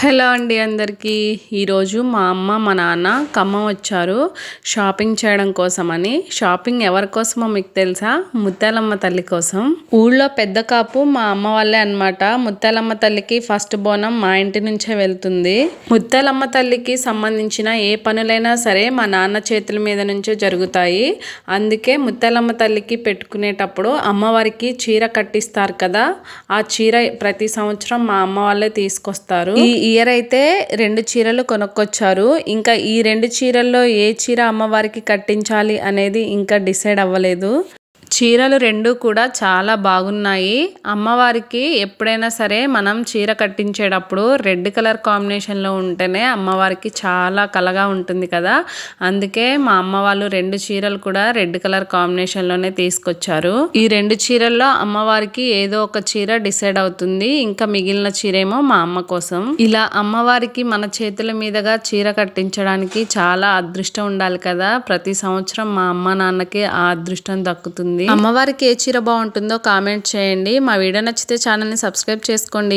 Hello అండి అందరికీ. ఈరోజు మా అమ్మ మా నాన్న ఖమ్మం వచ్చారు షాపింగ్ చేయడం కోసమని. షాపింగ్ ఎవరి కోసమో మీకు తెలుసా? ముత్యాలమ్మ తల్లి కోసం. ఊళ్ళో పెద్ద కాపు మా అమ్మ వాళ్ళే అనమాట. ముత్యాలమ్మ తల్లికి ఫస్ట్ బోనం మా ఇంటి నుంచే వెళ్తుంది. ముత్యాలమ్మ తల్లికి సంబంధించిన ఏ పనులైనా సరే మా నాన్న చేతుల మీద నుంచే జరుగుతాయి. అందుకే ముత్యాలమ్మ తల్లికి పెట్టుకునేటప్పుడు అమ్మవారికి చీర కట్టిస్తారు కదా, ఆ చీర ప్రతి సంవత్సరం మా అమ్మ వాళ్ళే తీసుకొస్తారు. ఈ ఇయర్ అయితే 2 చీరలు కొనుక్కొచ్చారు. ఇంకా ఈ 2 చీరల్లో ఏ చీర అమ్మవారికి కట్టించాలి అనేది ఇంకా డిసైడ్ అవ్వలేదు. చీరలు 2 కూడా చాలా బాగున్నాయి. అమ్మవారికి ఎప్పుడైనా సరే మనం చీర కట్టించేటప్పుడు రెడ్ కలర్ కాంబినేషన్లో ఉంటేనే అమ్మవారికి చాలా కళగా ఉంటుంది కదా. అందుకే మా అమ్మ వాళ్ళు 2 చీరలు కూడా రెడ్ కలర్ కాంబినేషన్లోనే తీసుకొచ్చారు. ఈ 2 చీరల్లో అమ్మవారికి ఏదో ఒక చీర డిసైడ్ అవుతుంది. ఇంకా మిగిలిన చీరేమో మా అమ్మ కోసం. ఇలా అమ్మవారికి మన చేతుల మీదుగా చీర కట్టించడానికి చాలా అదృష్టం ఉండాలి కదా. ప్రతి సంవత్సరం మా అమ్మ నాన్నకి ఆ అదృష్టం దక్కుతుంది. అమ్మవారికి ఏ చీర బాగుంటుందో కామెంట్ చేయండి. మా వీడియో నచ్చితే ఛానల్ని సబ్స్క్రైబ్ చేసుకోండి.